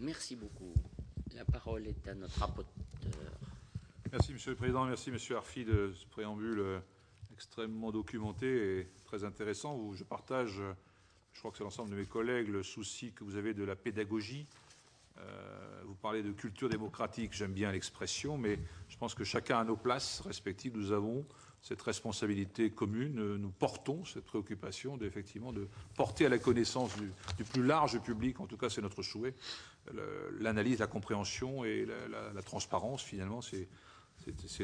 Merci beaucoup. La parole est à notre rapporteur. Merci, Monsieur le Président. Merci, Monsieur Arfi, de ce préambule extrêmement documenté et très intéressant, où je partage, je crois que c'est l'ensemble de mes collègues, le souci que vous avez de la pédagogie. Vous parlez de culture démocratique, j'aime bien l'expression, mais je pense que chacun à nos places respectives, nous avons cette responsabilité commune, nous portons cette préoccupation effectivement de porter à la connaissance du plus large public, en tout cas c'est notre souhait, l'analyse, la compréhension et la transparence finalement, c'est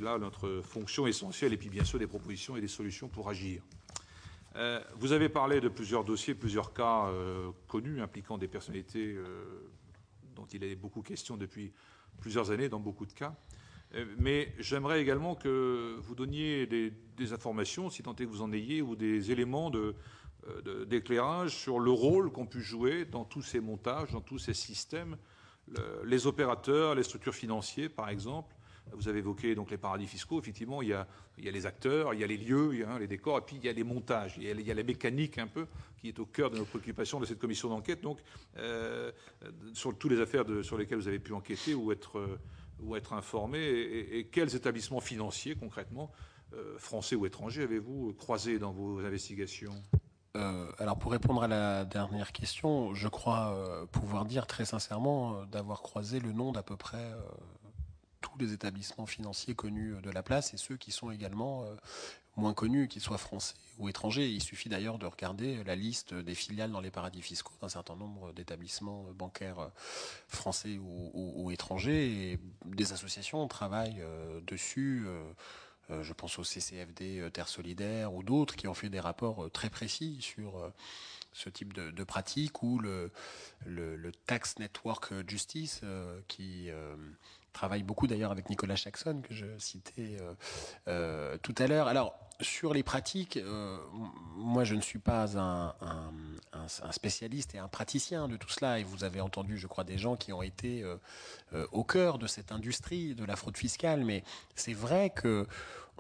là notre fonction essentielle, et puis bien sûr des propositions et des solutions pour agir. Vous avez parlé de plusieurs dossiers, plusieurs cas connus impliquant des personnalités dont il est beaucoup question depuis plusieurs années dans beaucoup de cas. Mais j'aimerais également que vous donniez des informations, si tant est que vous en ayez, ou des éléments d'éclairage sur le rôle qu'ont pu jouer dans tous ces montages, dans tous ces systèmes, les opérateurs, les structures financières, par exemple. Vous avez évoqué donc les paradis fiscaux. Effectivement, il y a les acteurs, il y a les lieux, il y a les décors, et puis il y a les montages. Il y a la mécanique un peu qui est au cœur de nos préoccupations de cette commission d'enquête. Donc, sur toutes les affaires sur lesquelles vous avez pu enquêter ou être informé, et quels établissements financiers concrètement, français ou étrangers, avez-vous croisé dans vos investigations ? Alors pour répondre à la dernière question, je crois pouvoir dire très sincèrement d'avoir croisé le nom d'à peu près tous les établissements financiers connus de la place et ceux qui sont également moins connus, qu'ils soient français ou étrangers. Il suffit d'ailleurs de regarder la liste des filiales dans les paradis fiscaux d'un certain nombre d'établissements bancaires français ou étrangers, et des associations travaillent dessus. Je pense au CCFD Terre Solidaire ou d'autres qui ont fait des rapports très précis sur ce type de pratique, ou le Tax Network Justice qui travaille beaucoup d'ailleurs avec Nicolas Jackson que je citais tout à l'heure. Alors sur les pratiques, moi je ne suis pas un spécialiste et un praticien de tout cela, et vous avez entendu, je crois, des gens qui ont été au cœur de cette industrie de la fraude fiscale, mais c'est vrai que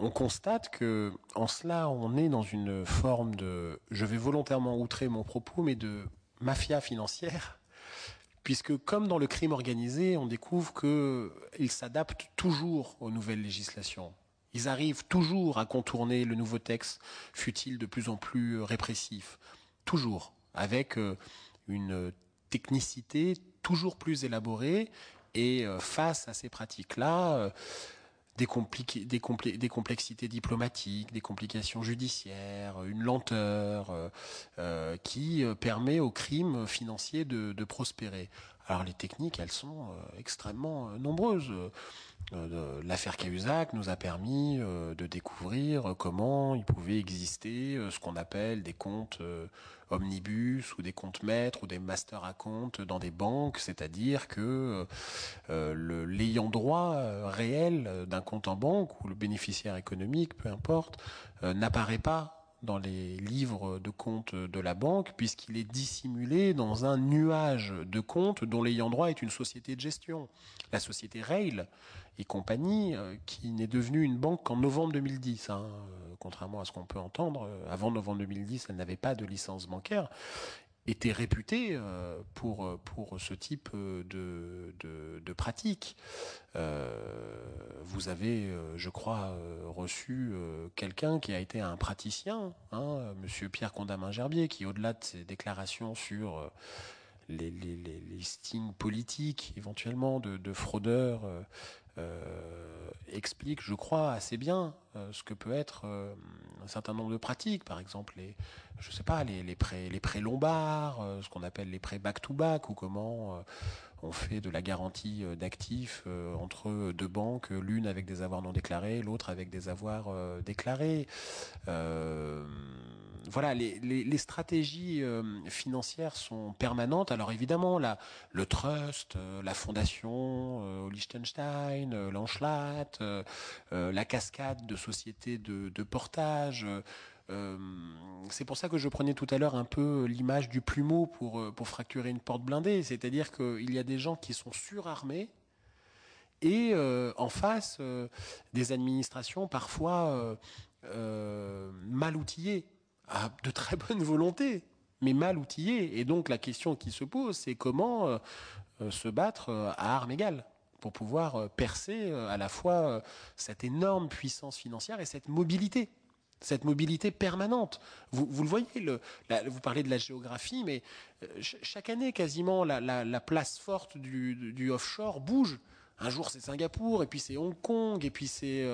on constate que en cela on est dans une forme de, je vais volontairement outrer mon propos, mais de mafia financière, puisque comme dans le crime organisé, on découvre qu'ils s'adaptent toujours aux nouvelles législations. Ils arrivent toujours à contourner le nouveau texte, fut-il de plus en plus répressif. Toujours. Avec une technicité toujours plus élaborée, et face à ces pratiques-là, des complexités diplomatiques, des complications judiciaires, une lenteur qui permet au crime financier de prospérer. Alors les techniques, elles sont extrêmement nombreuses. L'affaire Cahuzac nous a permis de découvrir comment il pouvait exister ce qu'on appelle des comptes omnibus ou des comptes maîtres ou des masters à compte dans des banques, c'est-à-dire que l'ayant droit réel d'un compte en banque ou le bénéficiaire économique, peu importe, n'apparaît pas dans les livres de compte de la banque, puisqu'il est dissimulé dans un nuage de comptes dont l'ayant droit est une société de gestion. La société Rail et compagnie, qui n'est devenue une banque qu'en novembre 2010, contrairement à ce qu'on peut entendre, avant novembre 2010, elle n'avait pas de licence bancaire, était réputée pour ce type de pratique. Vous avez, je crois, reçu quelqu'un qui a été un praticien, Monsieur Pierre Condamin-Gerbier, qui, au-delà de ses déclarations sur les listings politiques, éventuellement de fraudeurs, explique, je crois, assez bien ce que peut être un certain nombre de pratiques, par exemple les prêts lombards, ce qu'on appelle les prêts back-to-back, ou comment on fait de la garantie d'actifs entre deux banques, l'une avec des avoirs non déclarés, l'autre avec des avoirs déclarés. Voilà, les stratégies financières sont permanentes. Alors évidemment, le trust, la fondation, Liechtenstein, l'Anschlat, la cascade de sociétés de portage. C'est pour ça que je prenais tout à l'heure un peu l'image du plumeau pour fracturer une porte blindée. C'est-à-dire qu'il y a des gens qui sont surarmés et en face des administrations parfois mal outillées, à de très bonne volonté, mais mal outillées. Et donc la question qui se pose, c'est comment se battre à armes égales pour pouvoir percer à la fois cette énorme puissance financière et cette mobilité permanente. Vous le voyez, vous parlez de la géographie, mais chaque année, quasiment, la place forte du offshore bouge. Un jour, c'est Singapour, et puis c'est Hong Kong, et puis c'est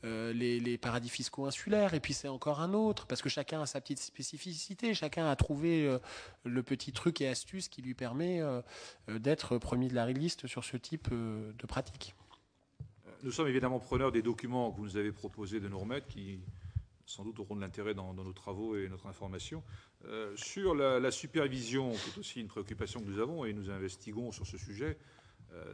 les paradis fiscaux insulaires, et puis c'est encore un autre, parce que chacun a sa petite spécificité, chacun a trouvé le petit truc et astuce qui lui permet d'être premier de la liste sur ce type de pratique. Nous sommes évidemment preneurs des documents que vous nous avez proposés de nous remettre, qui sans doute auront de l'intérêt dans nos travaux et notre information. Sur la supervision, qui est aussi une préoccupation que nous avons, et nous investiguons sur ce sujet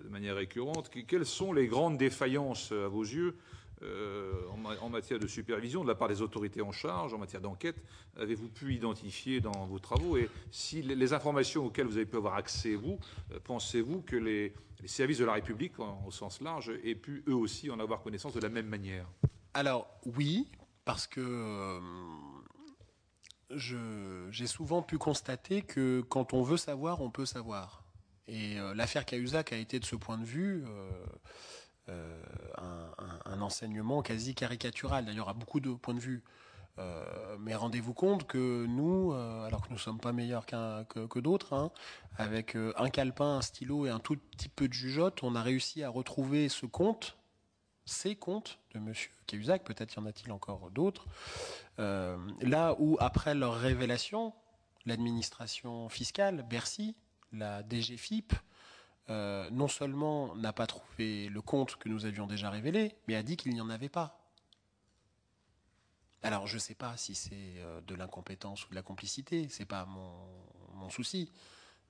de manière récurrente, quelles sont les grandes défaillances à vos yeux en matière de supervision de la part des autorités en charge, en matière d'enquête? Avez-vous pu identifier dans vos travaux? Et si les informations auxquelles vous avez pu avoir accès, vous, pensez-vous que les services de la République, au sens large, aient pu eux aussi en avoir connaissance de la même manière? Alors oui, parce que j'ai souvent pu constater que quand on veut savoir, on peut savoir. Et l'affaire Cahuzac a été de ce point de vue un enseignement quasi caricatural, d'ailleurs à beaucoup de points de vue. Mais rendez-vous compte que nous, alors que nous ne sommes pas meilleurs que d'autres, hein, avec un calepin, un stylo et un tout petit peu de jugeote, on a réussi à retrouver ces comptes de M. Cahuzac, peut-être y en a-t-il encore d'autres, là où, après leur révélation, l'administration fiscale, Bercy, la DGFiP, non seulement n'a pas trouvé le compte que nous avions déjà révélé, mais a dit qu'il n'y en avait pas. Alors, je ne sais pas si c'est de l'incompétence ou de la complicité, ce n'est pas mon souci,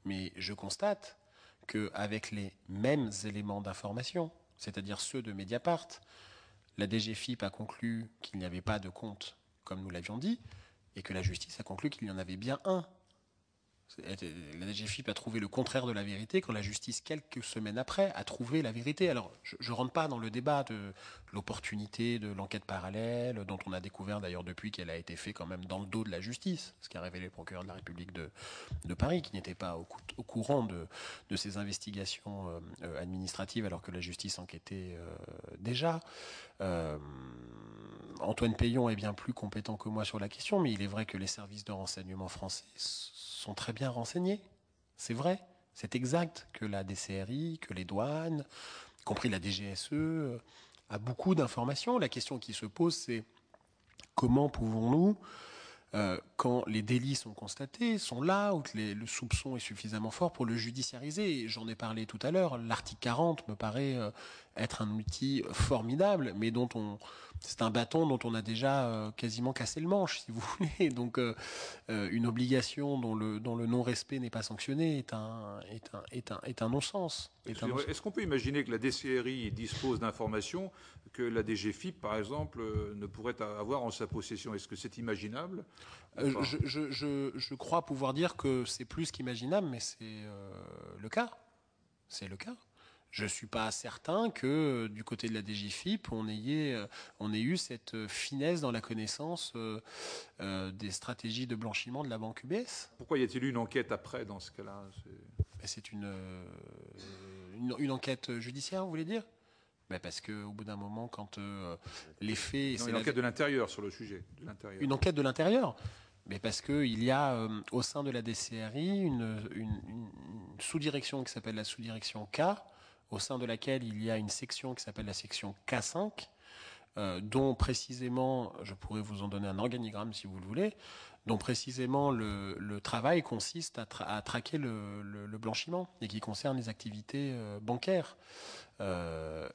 mais je constate qu'avec les mêmes éléments d'information, c'est-à-dire ceux de Mediapart, la DGFiP a conclu qu'il n'y avait pas de compte, comme nous l'avions dit, et que la justice a conclu qu'il y en avait bien un. La DGFiP a trouvé le contraire de la vérité quand la justice, quelques semaines après, a trouvé la vérité. Alors, je ne rentre pas dans le débat de l'opportunité de l'enquête parallèle, dont on a découvert d'ailleurs depuis qu'elle a été faite quand même dans le dos de la justice, ce qu'a révélé le procureur de la République de Paris, qui n'était pas au courant de ces investigations administratives alors que la justice enquêtait déjà. Antoine Peillon est bien plus compétent que moi sur la question, mais il est vrai que les services de renseignement français sont très bien renseignés. C'est vrai, c'est exact que la DCRI, que les douanes, y compris la DGSE, a beaucoup d'informations. La question qui se pose, c'est comment pouvons-nous, quand les délits sont constatés, sont là, ou que le soupçon est suffisamment fort pour le judiciariser. J'en ai parlé tout à l'heure, l'article 40 me paraît être un outil formidable, mais c'est un bâton dont on a déjà quasiment cassé le manche, si vous voulez. Donc, une obligation dont le non-respect n'est pas sanctionné est un non-sens. Est-ce qu'on peut imaginer que la DCRI dispose d'informations que la DGFiP, par exemple, ne pourrait avoir en sa possession? Est-ce que c'est imaginable? Je crois pouvoir dire que c'est plus qu'imaginable, mais c'est le cas. C'est le cas. Je ne suis pas certain que du côté de la DGFiP, on ait eu cette finesse dans la connaissance des stratégies de blanchiment de la banque UBS. Pourquoi y a-t-il eu une enquête après, dans ce cas-là? C'est une enquête judiciaire, vous voulez dire? Parce qu'au bout d'un moment, quand les faits... Non, une enquête de l'intérieur sur le sujet. Une enquête de l'intérieur? Mais parce qu'il y a au sein de la DCRI une sous-direction qui s'appelle la sous-direction K, au sein de laquelle il y a une section qui s'appelle la section K5, dont précisément, je pourrais vous en donner un organigramme si vous le voulez, dont précisément le travail consiste à traquer le blanchiment et qui concerne les activités bancaires.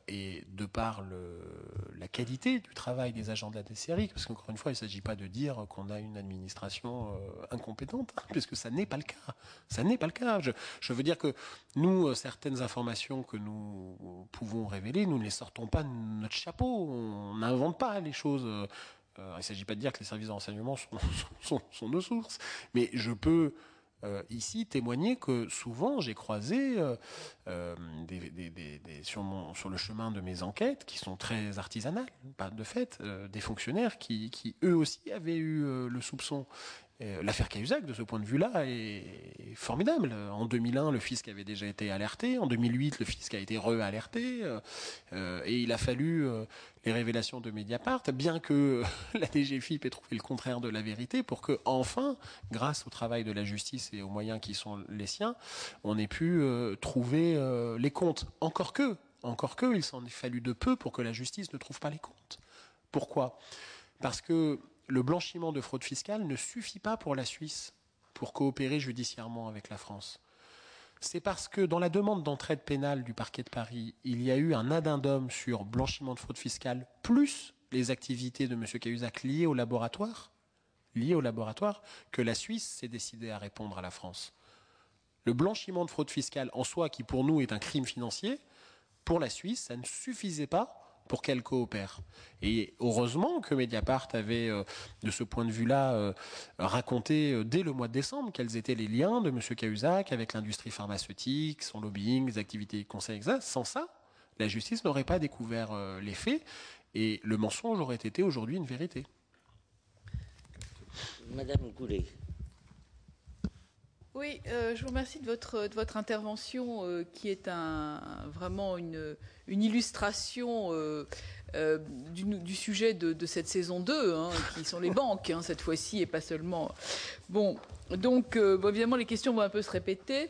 Et de par la qualité du travail des agents de la DCRI, parce qu'encore une fois, il ne s'agit pas de dire qu'on a une administration incompétente, puisque ça n'est pas le cas. Ça n'est pas le cas. Je veux dire que nous, certaines informations que nous pouvons révéler, nous ne les sortons pas de notre chapeau. On n'invente pas les choses. Il ne s'agit pas de dire que les services de renseignement sont nos sources. Mais je peux... ici témoigner que souvent j'ai croisé sur le chemin de mes enquêtes, qui sont très artisanales, pas de fait, des fonctionnaires qui eux aussi avaient eu le soupçon. L'affaire Cahuzac, de ce point de vue-là, est formidable. En 2001, le fisc avait déjà été alerté. En 2008, le fisc a été re-alerté. Et il a fallu les révélations de Mediapart, bien que la DGFiP ait trouvé le contraire de la vérité, pour que, enfin, grâce au travail de la justice et aux moyens qui sont les siens, on ait pu trouver les comptes. Encore que, il s'en est fallu de peu pour que la justice ne trouve pas les comptes. Pourquoi ? Parce que le blanchiment de fraude fiscale ne suffit pas pour la Suisse pour coopérer judiciairement avec la France. C'est parce que dans la demande d'entraide pénale du parquet de Paris, il y a eu un addendum sur blanchiment de fraude fiscale plus les activités de M. Cahuzac liées au laboratoire, que la Suisse s'est décidée à répondre à la France. Le blanchiment de fraude fiscale en soi, qui pour nous est un crime financier, pour la Suisse, ça ne suffisait pas pour qu'elle coopère. Et heureusement que Mediapart avait, de ce point de vue-là, raconté dès le mois de décembre quels étaient les liens de M. Cahuzac avec l'industrie pharmaceutique, son lobbying, les activités conseil, etc. Sans ça, la justice n'aurait pas découvert les faits et le mensonge aurait été aujourd'hui une vérité. Madame Goulet. Oui, je vous remercie de votre intervention qui est vraiment une illustration du sujet de cette saison 2, qui sont les banques, cette fois-ci, et pas seulement. Bon, donc, évidemment, les questions vont un peu se répéter.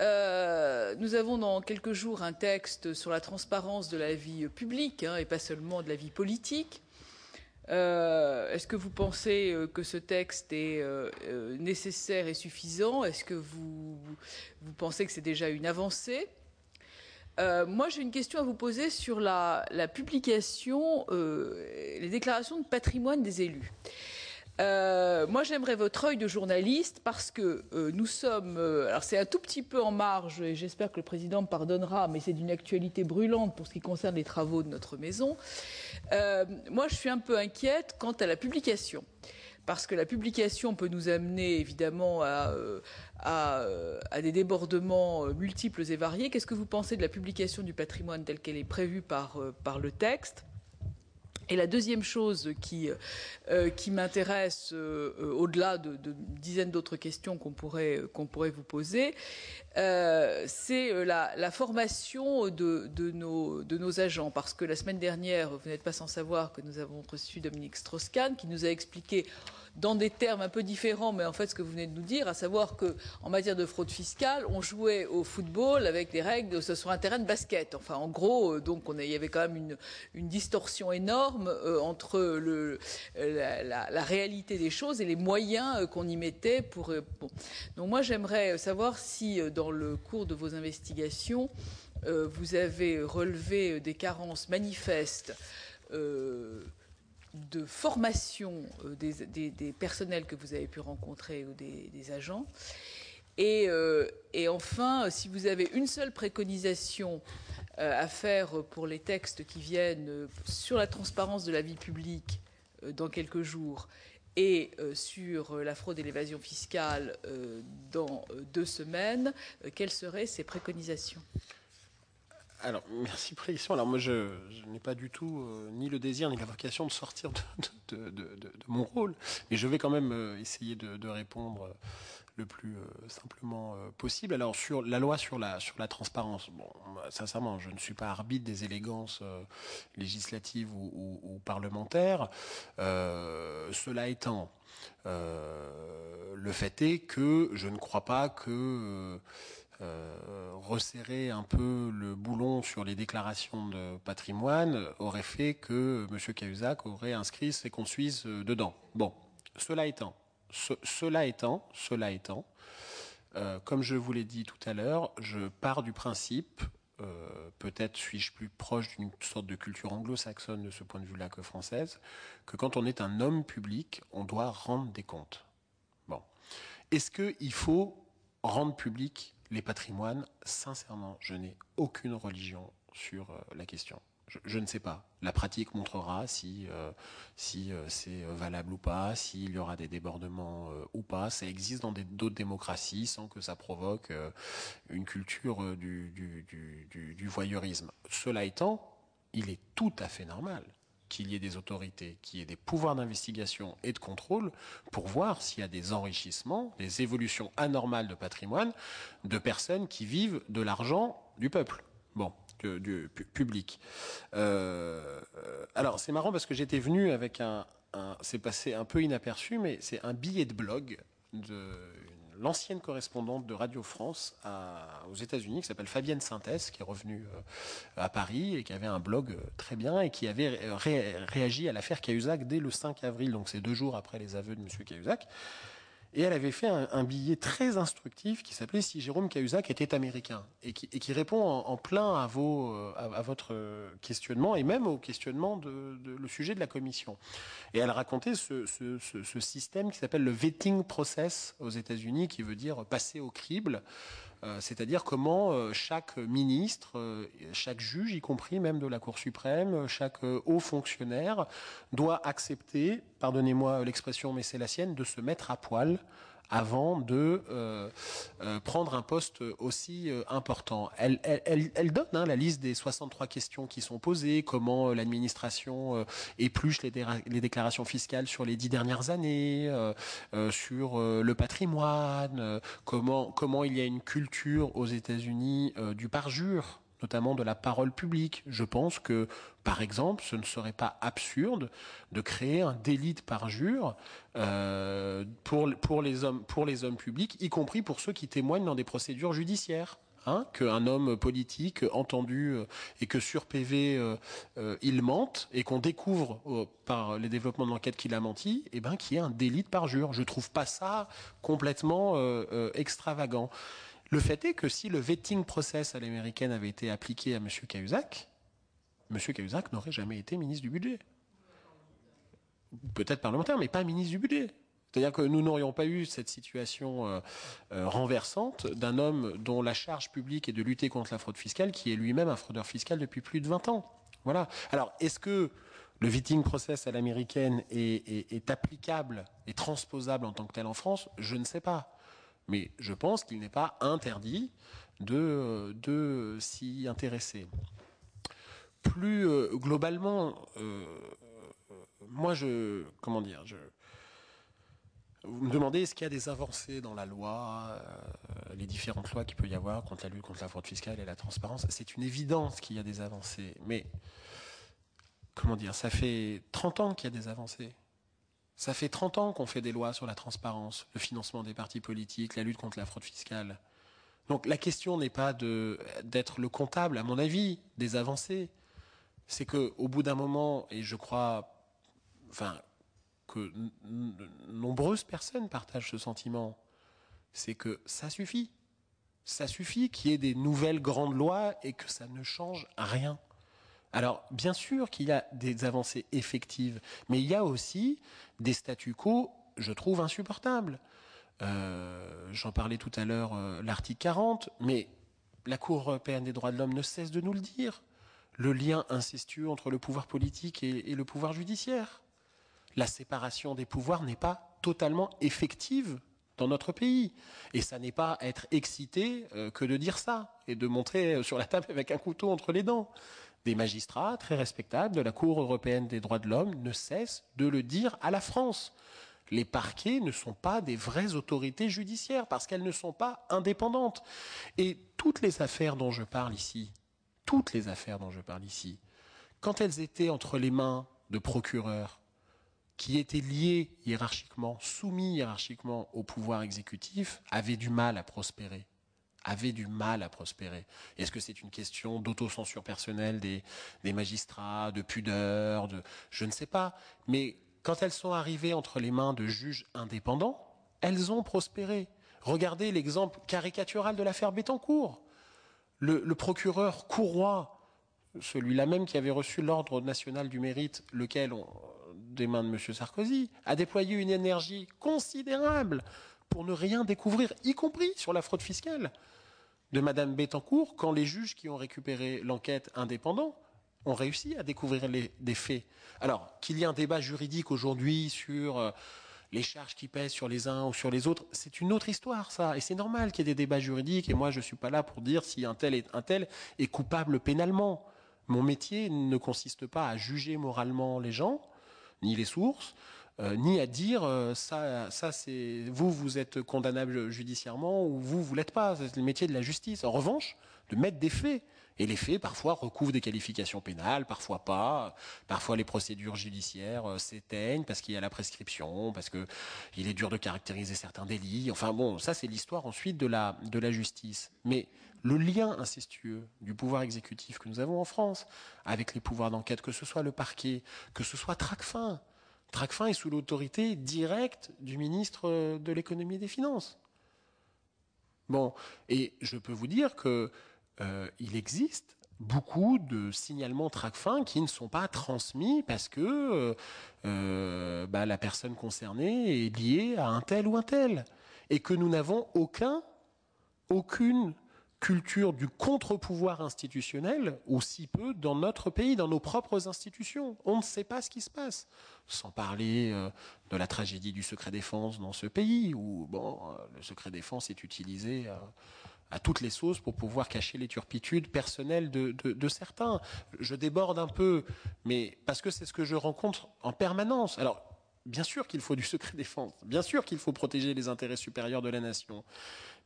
Nous avons dans quelques jours un texte sur la transparence de la vie publique, et pas seulement de la vie politique. Est-ce que vous pensez que ce texte est nécessaire et suffisant? Est-ce que vous pensez que c'est déjà une avancée? Moi, j'ai une question à vous poser sur la publication, les déclarations de patrimoine des élus. Moi, j'aimerais votre œil de journaliste parce que nous sommes... alors, c'est un tout petit peu en marge, et j'espère que le président me pardonnera, mais c'est d'une actualité brûlante pour ce qui concerne les travaux de notre maison. Moi, je suis un peu inquiète quant à la publication. Parce que la publication peut nous amener, évidemment, à des débordements multiples et variés. Qu'est-ce que vous pensez de la publication du patrimoine telle qu'elle est prévue par le texte ? Et la deuxième chose qui m'intéresse, au-delà de dizaines d'autres questions qu'on pourrait vous poser, c'est la formation de nos agents. Parce que la semaine dernière, vous n'êtes pas sans savoir que nous avons reçu Dominique Strauss-Kahn qui nous a expliqué dans des termes un peu différents, mais en fait ce que vous venez de nous dire, à savoir qu'en matière de fraude fiscale, on jouait au football avec des règles sur un terrain de basket. Enfin, en gros, donc il y avait quand même une distorsion énorme entre la réalité des choses et les moyens qu'on y mettait pour... Bon. Donc moi, j'aimerais savoir si, dans le cours de vos investigations, vous avez relevé des carences manifestes de formation des personnels que vous avez pu rencontrer ou des agents. Et enfin, si vous avez une seule préconisation à faire pour les textes qui viennent sur la transparence de la vie publique dans quelques jours et sur la fraude et l'évasion fiscale dans 2 semaines, quelles seraient ces préconisations ? Alors, merci pour la question. Alors moi, je n'ai pas du tout ni le désir ni la vocation de sortir de mon rôle, mais je vais quand même essayer de répondre le plus simplement possible. Alors, sur la loi sur la transparence, bon, sincèrement, je ne suis pas arbitre des élégances législatives ou parlementaires. Cela étant, le fait est que je ne crois pas que... resserrer un peu le boulon sur les déclarations de patrimoine aurait fait que M. Cahuzac aurait inscrit ses comptes suisses dedans. Bon, cela étant, comme je vous l'ai dit tout à l'heure, je pars du principe, peut-être suis-je plus proche d'une sorte de culture anglo-saxonne de ce point de vue-là que française, que quand on est un homme public, on doit rendre des comptes. Bon. Est-ce qu'il faut rendre public les patrimoines? Sincèrement, je n'ai aucune religion sur la question. Je ne sais pas. La pratique montrera si c'est valable ou pas, s'il y aura des débordements ou pas. Ça existe dans d'autres démocraties sans que ça provoque une culture du voyeurisme. Cela étant, il est tout à fait normal qu'il y ait des autorités, qu'il y ait des pouvoirs d'investigation et de contrôle pour voir s'il y a des enrichissements, des évolutions anormales de patrimoine de personnes qui vivent de l'argent du peuple. Bon, du public. Alors, c'est marrant parce que j'étais venu avec c'est passé un peu inaperçu, mais c'est un billet de blog de l'ancienne correspondante de Radio France aux États-Unis, qui s'appelle Fabienne Sintès, qui est revenue à Paris et qui avait un blog très bien et qui avait réagi à l'affaire Cahuzac dès le 5 avril, donc c'est 2 jours après les aveux de M. Cahuzac. Et elle avait fait un billet très instructif qui s'appelait « Si Jérôme Cahuzac était américain » et qui répond en plein à votre questionnement et même au questionnement le sujet de la commission. Et elle racontait ce système qui s'appelle le vetting process aux États-Unis, qui veut dire passer au crible. C'est-à-dire comment chaque ministre, chaque juge, y compris même de la Cour suprême, chaque haut fonctionnaire, doit accepter, pardonnez-moi l'expression, mais c'est la sienne, de se mettre à poil avant de prendre un poste aussi important. Elle donne la liste des 63 questions qui sont posées, comment l'administration épluche les déclarations fiscales sur les 10 dernières années, sur le patrimoine, comment il y a une culture aux États-Unis du parjure, notamment de la parole publique. Je pense que, par exemple, ce ne serait pas absurde de créer un délit de parjure pour les hommes publics, y compris pour ceux qui témoignent dans des procédures judiciaires. Qu'un homme politique entendu et que sur PV il mente et qu'on découvre par les développements de l'enquête qu'il a menti, qu'il y ait un délit de parjure. Je trouve pas ça complètement extravagant. Le fait est que si le vetting process à l'américaine avait été appliqué à M. Cahuzac n'aurait jamais été ministre du budget. Peut-être parlementaire, mais pas ministre du budget. C'est-à-dire que nous n'aurions pas eu cette situation renversante d'un homme dont la charge publique est de lutter contre la fraude fiscale, qui est lui-même un fraudeur fiscal depuis plus de 20 ans. Voilà. Alors, est-ce que le vetting process à l'américaine est applicable et transposable en tant que tel en France? Je ne sais pas. Mais je pense qu'il n'est pas interdit de s'y intéresser. Plus globalement, moi, vous me demandez est-ce qu'il y a des avancées dans la loi, les différentes lois qu'il peut y avoir contre la lutte contre la fraude fiscale et la transparence. C'est une évidence qu'il y a des avancées. Mais, ça fait 30 ans qu'il y a des avancées. Ça fait 30 ans qu'on fait des lois sur la transparence, le financement des partis politiques, la lutte contre la fraude fiscale. Donc la question n'est pas d'être le comptable, à mon avis, des avancées. C'est qu'au bout d'un moment, et je crois que nombreuses personnes partagent ce sentiment, c'est que ça suffit. Ça suffit qu'il y ait des nouvelles grandes lois et que ça ne change rien. Alors, bien sûr qu'il y a des avancées effectives, mais il y a aussi des statu quo, je trouve, insupportables. J'en parlais tout à l'heure, l'article 40, mais la Cour européenne des droits de l'homme ne cesse de nous le dire. Le lien incestueux entre le pouvoir politique et le pouvoir judiciaire. La séparation des pouvoirs n'est pas totalement effective dans notre pays. Et ça n'est pas être excité que de dire ça et de montrer sur la table avec un couteau entre les dents. Des magistrats très respectables de la Cour européenne des droits de l'homme ne cessent de le dire à la France. Les parquets ne sont pas des vraies autorités judiciaires parce qu'elles ne sont pas indépendantes. Et toutes les affaires dont je parle ici, quand elles étaient entre les mains de procureurs qui étaient liés hiérarchiquement, soumis hiérarchiquement au pouvoir exécutif, avaient du mal à prospérer. Est-ce que c'est une question d'autocensure personnelle des magistrats, de pudeur, je ne sais pas. Mais quand elles sont arrivées entre les mains de juges indépendants, elles ont prospéré. Regardez l'exemple caricatural de l'affaire Bettencourt. Le procureur Courroy, celui-là même qui avait reçu l'ordre national du mérite, lequel, des mains de M. Sarkozy, a déployé une énergie considérable pour ne rien découvrir, y compris sur la fraude fiscale de Mme Bettencourt, quand les juges qui ont récupéré l'enquête indépendants ont réussi à découvrir des faits. Alors, qu'il y ait un débat juridique aujourd'hui sur les charges qui pèsent sur les uns ou sur les autres, c'est une autre histoire, ça. Et c'est normal qu'il y ait des débats juridiques, et moi, je ne suis pas là pour dire si un tel est coupable pénalement. Mon métier ne consiste pas à juger moralement les gens, ni les sources, ni à dire ça c'est vous êtes condamnable judiciairement ou vous l'êtes pas. C'est le métier de la justice. En revanche, de mettre des faits. Et les faits, parfois, recouvrent des qualifications pénales, parfois pas. Parfois, les procédures judiciaires s'éteignent parce qu'il y a la prescription, parce qu'il est dur de caractériser certains délits. Enfin bon, ça, c'est l'histoire ensuite de la justice. Mais le lien incestueux du pouvoir exécutif que nous avons en France avec les pouvoirs d'enquête, que ce soit le parquet, que ce soit Tracfin. Tracfin est sous l'autorité directe du ministre de l'économie et des finances. Bon, et je peux vous dire que il existe beaucoup de signalements Tracfin qui ne sont pas transmis parce que la personne concernée est liée à un tel ou un tel. Et que nous n'avons aucune culture du contre-pouvoir institutionnel, ou si peu, dans notre pays, dans nos propres institutions. On ne sait pas ce qui se passe. Sans parler de la tragédie du secret défense dans ce pays, où le secret défense est utilisé à toutes les sauces pour pouvoir cacher les turpitudes personnelles de certains. Je déborde un peu, mais parce que c'est ce que je rencontre en permanence. Alors, bien sûr qu'il faut du secret défense, bien sûr qu'il faut protéger les intérêts supérieurs de la nation.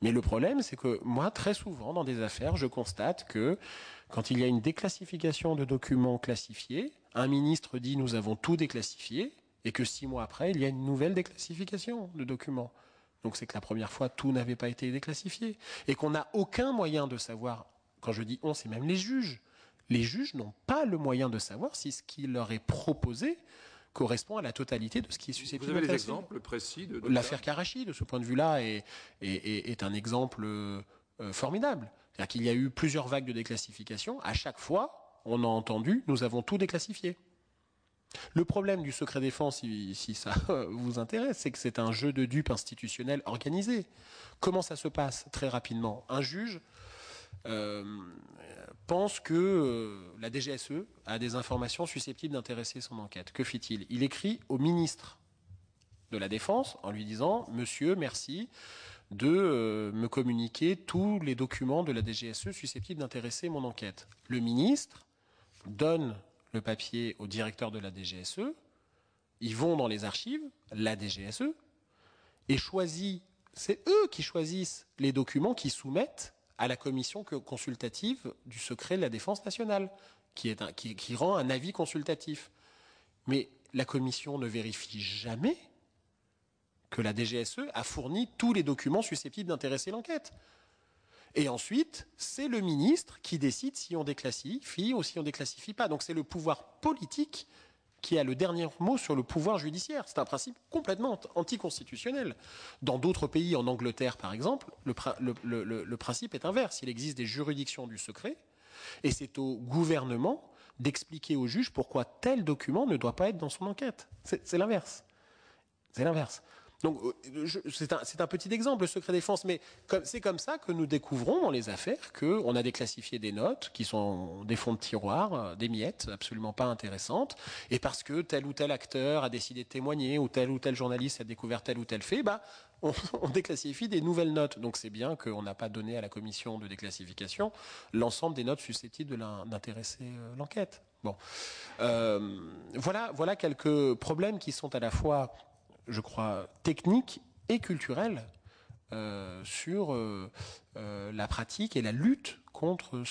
Mais le problème, c'est que moi, très souvent, dans des affaires, je constate que quand il y a une déclassification de documents classifiés, un ministre dit « nous avons tout déclassifié » et que 6 mois après, il y a une nouvelle déclassification de documents. Donc c'est que la première fois, tout n'avait pas été déclassifié. Et qu'on n'a aucun moyen de savoir, quand je dis on, c'est même les juges. Les juges n'ont pas le moyen de savoir si ce qui leur est proposé correspond à la totalité de ce qui est susceptible Vous avez d'être des classé. exemples précis de L'affaire Karachi, de ce point de vue-là, est un exemple formidable. C'est-à-dire qu'il y a eu plusieurs vagues de déclassification. À chaque fois, on a entendu « nous avons tout déclassifié ». Le problème du secret défense, si ça vous intéresse, c'est que c'est un jeu de dupes institutionnel organisé. Comment ça se passe? Très rapidement, un juge pense que la DGSE a des informations susceptibles d'intéresser son enquête. Que fait-il? Il écrit au ministre de la Défense en lui disant « Monsieur, merci de me communiquer tous les documents de la DGSE susceptibles d'intéresser mon enquête. » Le ministre donne le papier au directeur de la DGSE, ils vont dans les archives, la DGSE, et c'est eux qui choisissent les documents qu'ils soumettent à la commission consultative du secret de la défense nationale, qui rend un avis consultatif. Mais la commission ne vérifie jamais que la DGSE a fourni tous les documents susceptibles d'intéresser l'enquête. Et ensuite, c'est le ministre qui décide si on déclassifie ou si on ne déclassifie pas. Donc c'est le pouvoir politique qui a le dernier mot sur le pouvoir judiciaire. C'est un principe complètement anticonstitutionnel. Dans d'autres pays, en Angleterre par exemple, le principe est inverse. Il existe des juridictions du secret et c'est au gouvernement d'expliquer au juge pourquoi tel document ne doit pas être dans son enquête. C'est l'inverse. C'est l'inverse. Donc, c'est un petit exemple, le secret défense, mais c'est comme ça que nous découvrons dans les affaires qu'on a déclassifié des notes qui sont des fonds de tiroir, des miettes absolument pas intéressantes, et parce que tel ou tel acteur a décidé de témoigner, ou tel journaliste a découvert tel ou tel fait, on déclassifie des nouvelles notes. Donc c'est bien qu'on n'a pas donné à la commission de déclassification l'ensemble des notes susceptibles d'intéresser l'enquête. Bon, voilà quelques problèmes qui sont à la fois, je crois, technique et culturelle sur la pratique et la lutte contre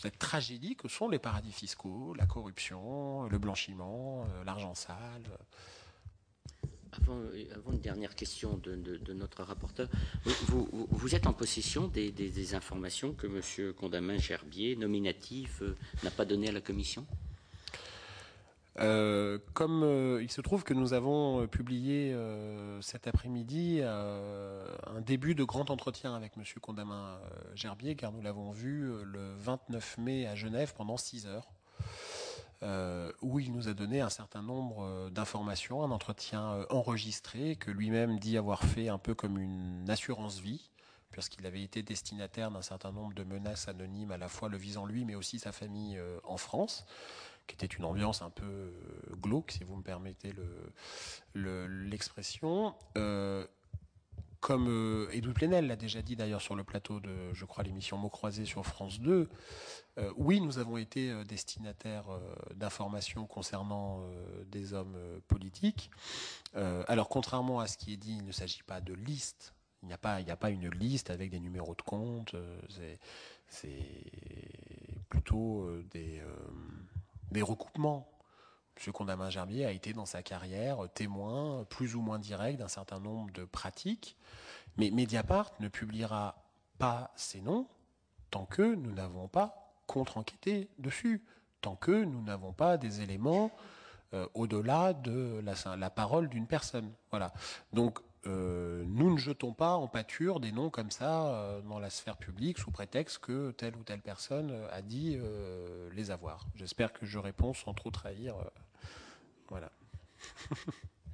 cette tragédie que sont les paradis fiscaux, la corruption, le blanchiment, l'argent sale. Avant une dernière question de notre rapporteur, vous êtes en possession des informations que M. Condamin-Gerbier, nominatif, n'a pas données à la commission ? Comme il se trouve que nous avons publié cet après-midi un début de grand entretien avec M. Condamin-Gerbier, car nous l'avons vu le 29 mai à Genève pendant 6 heures, où il nous a donné un certain nombre d'informations, un entretien enregistré que lui-même dit avoir fait un peu comme une assurance vie, puisqu'il avait été destinataire d'un certain nombre de menaces anonymes, à la fois le visant lui, mais aussi sa famille en France, qui était une ambiance un peu glauque, si vous me permettez l'expression. comme Edoui Plenel l'a déjà dit d'ailleurs sur le plateau de, je crois, l'émission Mots croisés sur France 2, oui, nous avons été destinataires d'informations concernant des hommes politiques. Alors, contrairement à ce qui est dit, il ne s'agit pas de liste. Il n'y a pas une liste avec des numéros de compte. C'est plutôt des recoupements. M. Condamin-Gerbier a été dans sa carrière témoin plus ou moins direct d'un certain nombre de pratiques. Mais Mediapart ne publiera pas ces noms tant que nous n'avons pas contre-enquêté dessus, tant que nous n'avons pas des éléments au-delà de la parole d'une personne. Voilà. Donc, nous ne jetons pas en pâture des noms comme ça dans la sphère publique sous prétexte que telle ou telle personne a dit les avoir. J'espère que je réponds sans trop trahir. Voilà.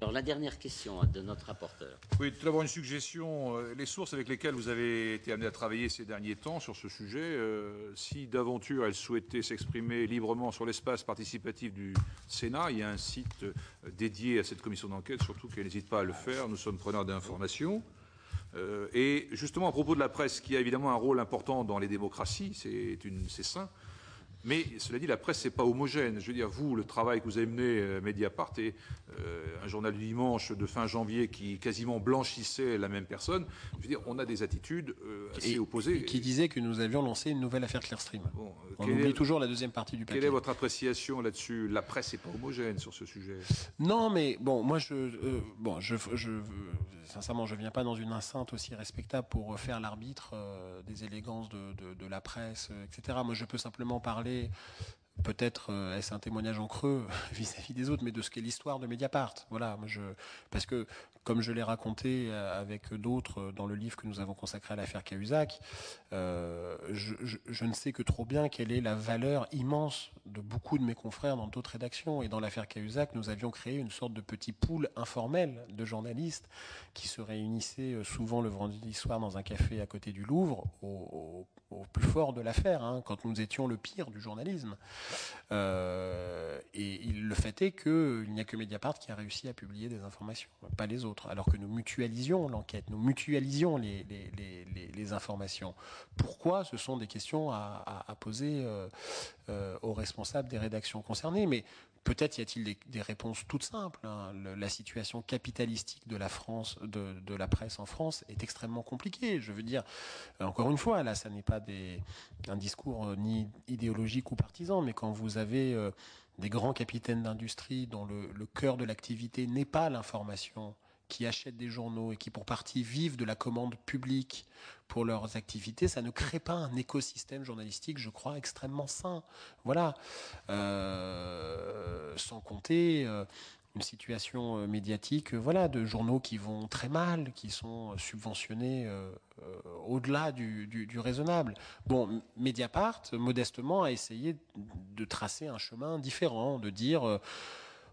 Alors, la dernière question de notre rapporteur. Oui, tout d'abord une suggestion. Les sources avec lesquelles vous avez été amené à travailler ces derniers temps sur ce sujet, si d'aventure elles souhaitaient s'exprimer librement sur l'espace participatif du Sénat, il y a un site dédié à cette commission d'enquête, surtout qu'elle n'hésite pas à le faire. Nous sommes preneurs d'informations. Et justement, à propos de la presse, qui a évidemment un rôle important dans les démocraties, c'est sain. Mais cela dit, la presse, c'est pas homogène. Je veux dire, vous, le travail que vous avez mené, Mediapart, et un journal du dimanche de fin janvier qui quasiment blanchissait la même personne, je veux dire, on a des attitudes assez opposées. Et qui disait que nous avions lancé une nouvelle affaire Clearstream. Bon, on oublie toujours la deuxième partie du papier. Quelle est votre appréciation là-dessus? La presse n'est pas homogène sur ce sujet. Non, mais bon, moi, sincèrement, je viens pas dans une enceinte aussi respectable pour faire l'arbitre des élégances de la presse, etc. Moi, je peux simplement parler, peut-être est-ce un témoignage en creux vis-à-vis des autres, mais de ce qu'est l'histoire de Mediapart. Voilà, parce que comme je l'ai raconté avec d'autres dans le livre que nous avons consacré à l'affaire Cahuzac, je ne sais que trop bien quelle est la valeur immense de beaucoup de mes confrères dans d'autres rédactions. Et dans l'affaire Cahuzac, nous avions créé une sorte de petit pool informel de journalistes qui se réunissaient souvent le vendredi soir dans un café à côté du Louvre, au plus fort de l'affaire, hein, quand nous étions le pire du journalisme. Et le fait est qu'il n'y a que Mediapart qui a réussi à publier des informations, pas les autres, alors que nous mutualisions l'enquête, nous mutualisions les informations. Pourquoi? Ce sont des questions à poser aux responsables des rédactions concernées, mais peut-être y a-t-il des réponses toutes simples. Hein. La situation capitalistique de la France, de la presse en France est extrêmement compliquée. Je veux dire, encore une fois, là, ça n'est pas un discours ni idéologique ou partisan, mais quand vous avez des grands capitaines d'industrie dont le cœur de l'activité n'est pas l'information, qui achètent des journaux et qui pour partie vivent de la commande publique pour leurs activités, ça ne crée pas un écosystème journalistique, je crois, extrêmement sain. Voilà. Sans compter une situation médiatique, voilà, de journaux qui vont très mal, qui sont subventionnés au-delà du raisonnable. Bon, Mediapart, modestement, a essayé de tracer un chemin différent, de dire...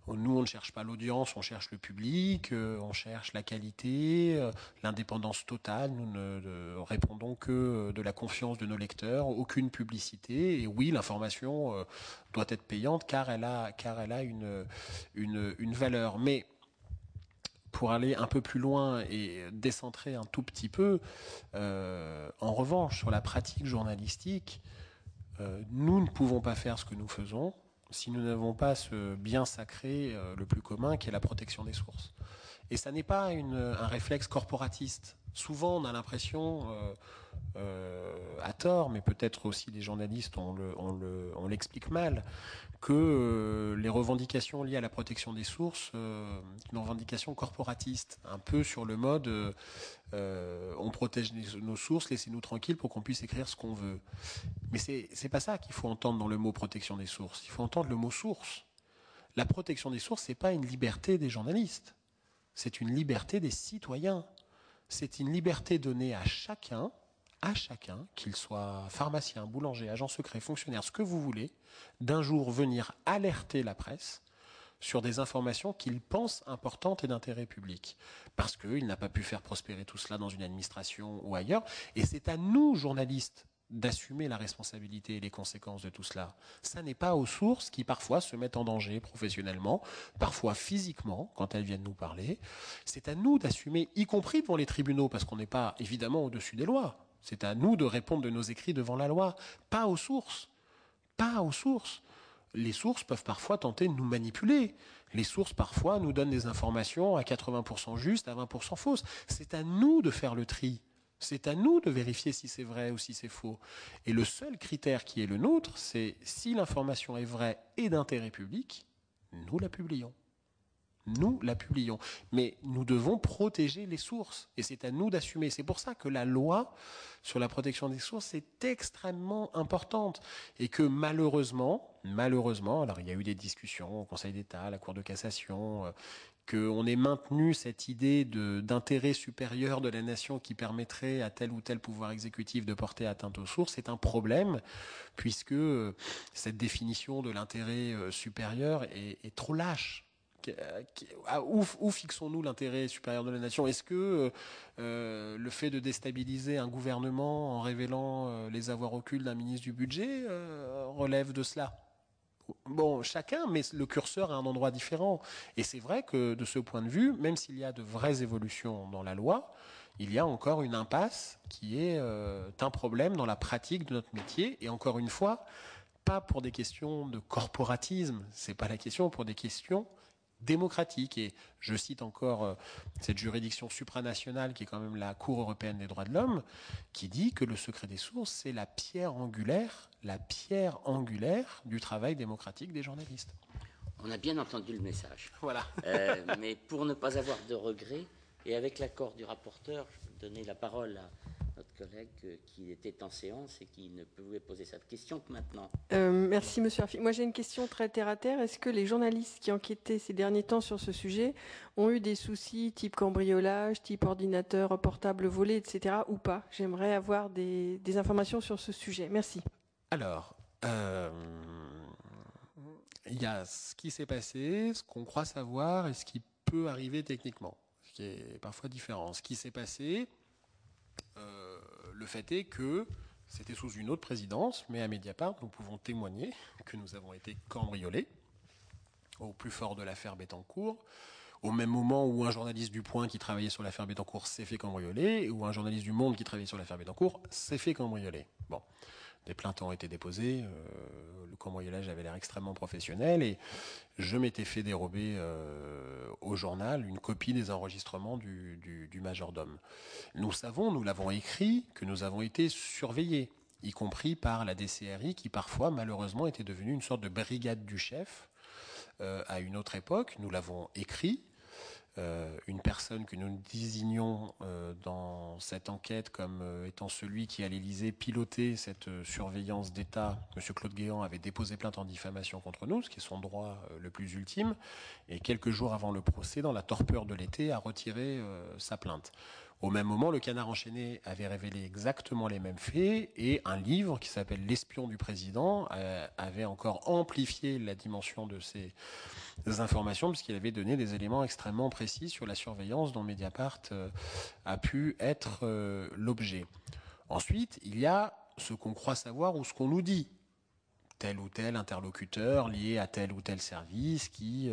Nous, on ne cherche pas l'audience, on cherche le public, on cherche la qualité, l'indépendance totale. Nous ne répondons que de la confiance de nos lecteurs, aucune publicité. Et oui, l'information doit être payante car elle a une valeur. Mais pour aller un peu plus loin et décentrer un tout petit peu, en revanche, sur la pratique journalistique, nous ne pouvons pas faire ce que nous faisons si nous n'avons pas ce bien sacré le plus commun qui est la protection des sources. Et ça n'est pas un réflexe corporatiste. Souvent on a l'impression, à tort, mais peut-être aussi les journalistes on l'explique mal, que les revendications liées à la protection des sources, une revendication corporatiste, un peu sur le mode on protège nos sources, laissez-nous tranquilles pour qu'on puisse écrire ce qu'on veut. Mais c'est pas ça qu'il faut entendre dans le mot protection des sources. Il faut entendre le mot source. La protection des sources, c'est pas une liberté des journalistes, c'est une liberté des citoyens. C'est une liberté donnée à chacun, qu'il soit pharmacien, boulanger, agent secret, fonctionnaire, ce que vous voulez, d'un jour venir alerter la presse sur des informations qu'il pense importantes et d'intérêt public. Parce qu'il n'a pas pu faire prospérer tout cela dans une administration ou ailleurs. Et c'est à nous, journalistes, d'assumer la responsabilité et les conséquences de tout cela. Ça n'est pas aux sources qui parfois se mettent en danger professionnellement, parfois physiquement quand elles viennent nous parler. C'est à nous d'assumer, y compris devant les tribunaux, parce qu'on n'est pas évidemment au-dessus des lois. C'est à nous de répondre de nos écrits devant la loi, pas aux sources. Pas aux sources. Les sources peuvent parfois tenter de nous manipuler. Les sources parfois nous donnent des informations à 80% justes, à 20% fausses. C'est à nous de faire le tri. C'est à nous de vérifier si c'est vrai ou si c'est faux. Et le seul critère qui est le nôtre, c'est si l'information est vraie et d'intérêt public, nous la publions. Nous la publions. Mais nous devons protéger les sources. Et c'est à nous d'assumer. C'est pour ça que la loi sur la protection des sources est extrêmement importante. Et que malheureusement, alors il y a eu des discussions au Conseil d'État, à la Cour de cassation, qu'on ait maintenu cette idée d'intérêt supérieur de la nation qui permettrait à tel ou tel pouvoir exécutif de porter atteinte aux sources, c'est un problème, puisque cette définition de l'intérêt supérieur est trop lâche. Où fixons-nous l'intérêt supérieur de la nation? Est-ce que le fait de déstabiliser un gouvernement en révélant les avoirs occultes d'un ministre du budget relève de cela? Bon, chacun met le curseur à un endroit différent. Et c'est vrai que de ce point de vue, même s'il y a de vraies évolutions dans la loi, il y a encore une impasse qui est un problème dans la pratique de notre métier. Et encore une fois, pas pour des questions de corporatisme, c'est pas la question, pour des questions démocratique. Et je cite encore cette juridiction supranationale qui est quand même la Cour européenne des droits de l'homme, qui dit que le secret des sources, c'est la pierre angulaire du travail démocratique des journalistes. On a bien entendu le message. Voilà. Mais pour ne pas avoir de regrets, et avec l'accord du rapporteur, je vais donner la parole à notre collègue qui était en séance et qui ne pouvait poser cette question que maintenant. Merci, monsieur Arfi. Moi, j'ai une question très terre-à-terre. Est-ce que les journalistes qui enquêtaient ces derniers temps sur ce sujet ont eu des soucis type cambriolage, type ordinateur portable volé, etc. ou pas? J'aimerais avoir des informations sur ce sujet. Merci. Alors, il y a ce qui s'est passé, ce qu'on croit savoir et ce qui peut arriver techniquement, ce qui est parfois différent. Ce qui s'est passé, le fait est que c'était sous une autre présidence, mais à Mediapart, nous pouvons témoigner que nous avons été cambriolés au plus fort de l'affaire Bettencourt, au même moment où un journaliste du Point qui travaillait sur l'affaire Bettencourt s'est fait cambrioler, et où un journaliste du Monde qui travaillait sur l'affaire Bettencourt s'est fait cambrioler. Bon. Des plaintes ont été déposées, le cambriolage avait l'air extrêmement professionnel et je m'étais fait dérober au journal une copie des enregistrements du majordome. Nous savons, nous l'avons écrit, que nous avons été surveillés, y compris par la DCRI qui parfois malheureusement était devenue une sorte de brigade du chef à une autre époque. Nous l'avons écrit. Une personne que nous désignons dans cette enquête comme étant celui qui à l'Élysée pilotait cette surveillance d'État, M. Claude Guéant avait déposé plainte en diffamation contre nous, ce qui est son droit le plus ultime, et quelques jours avant le procès, dans la torpeur de l'été, a retiré sa plainte. Au même moment, le Canard enchaîné avait révélé exactement les mêmes faits et un livre qui s'appelle L'espion du président avait encore amplifié la dimension de ces informations puisqu'il avait donné des éléments extrêmement précis sur la surveillance dont Mediapart a pu être l'objet. Ensuite, il y a ce qu'on croit savoir ou ce qu'on nous dit. Tel ou tel interlocuteur lié à tel ou tel service qui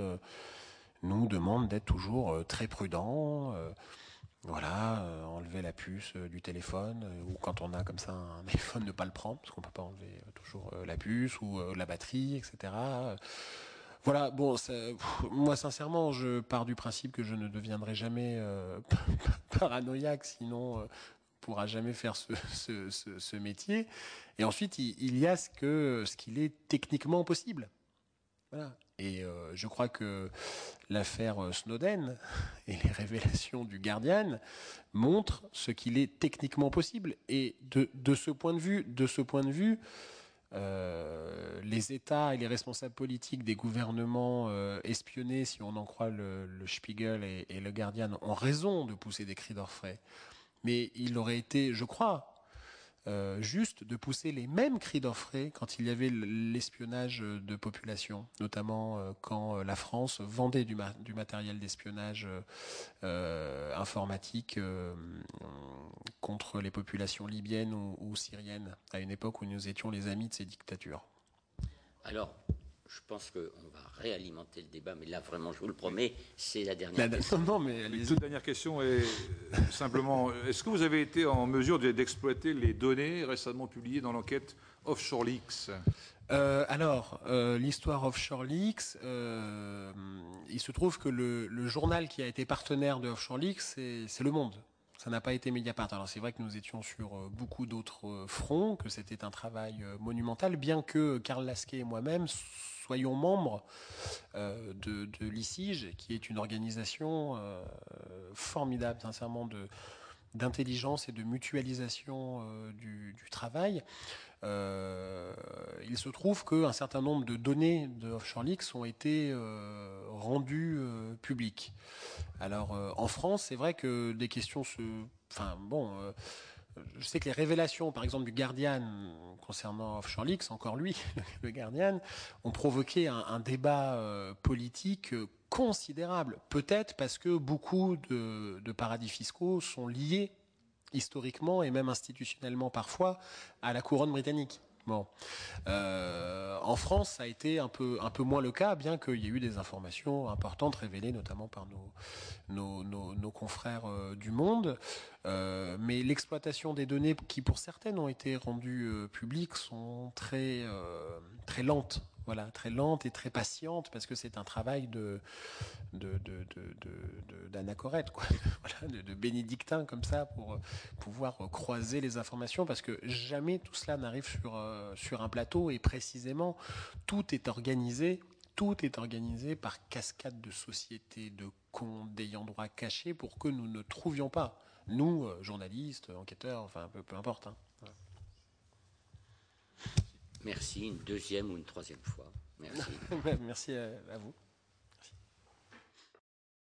nous demande d'être toujours très prudents. Voilà, enlever la puce du téléphone, ou quand on a comme ça un iPhone, ne pas le prendre, parce qu'on ne peut pas enlever toujours la puce, ou la batterie, etc. Voilà, bon, moi sincèrement, je pars du principe que je ne deviendrai jamais paranoïaque, sinon on ne pourra jamais faire ce métier. Et ensuite, il y a ce qu'il est techniquement possible. Voilà. Et je crois que l'affaire Snowden et les révélations du Guardian montrent ce qu'il est techniquement possible. Et de ce point de vue, les États et les responsables politiques des gouvernements espionnés, si on en croit le Spiegel et le Guardian, ont raison de pousser des cris d'orfraie. Mais il aurait été, je crois, juste de pousser les mêmes cris d'orfraie quand il y avait l'espionnage de population, notamment quand la France vendait du matériel d'espionnage informatique contre les populations libyennes ou syriennes, à une époque où nous étions les amis de ces dictatures. Alors, je pense qu'on va réalimenter le débat, mais là, vraiment, je vous le promets, c'est la dernière question. Non, mais Une toute dernière question est simplement, est-ce que vous avez été en mesure d'exploiter les données récemment publiées dans l'enquête Offshore Leaks ? L'histoire Offshore Leaks, il se trouve que le journal qui a été partenaire de Offshore Leaks, c'est Le Monde. Ça n'a pas été Mediapart. Alors c'est vrai que nous étions sur beaucoup d'autres fronts, que c'était un travail monumental, bien que Karl Lasquet et moi-même soyons membres de l'ICIGE, qui est une organisation formidable, sincèrement, d'intelligence et de mutualisation du travail. Il se trouve qu'un certain nombre de données de Offshore Leaks ont été rendues publiques. Alors, en France, c'est vrai que des questions je sais que les révélations, par exemple, du Guardian concernant Offshore Leaks, encore lui, le Guardian, ont provoqué un débat politique considérable. Peut-être parce que beaucoup de paradis fiscaux sont liés historiquement et même institutionnellement parfois à la couronne britannique. Bon, en France, ça a été un peu moins le cas, bien qu'il y ait eu des informations importantes révélées notamment par nos confrères du Monde. Mais l'exploitation des données, qui pour certaines ont été rendues publiques, sont très lentes. Voilà, très lente et très patiente, parce que c'est un travail d'anachorète, quoi. Voilà, de bénédictin comme ça, pour pouvoir croiser les informations, parce que jamais tout cela n'arrive sur un plateau, et précisément tout est organisé par cascade de sociétés, de comptes, d'ayants droit cachés, pour que nous ne trouvions pas, nous, journalistes, enquêteurs, enfin peu importe. Hein. Voilà. Merci, une deuxième ou une troisième fois. Merci. Merci à vous.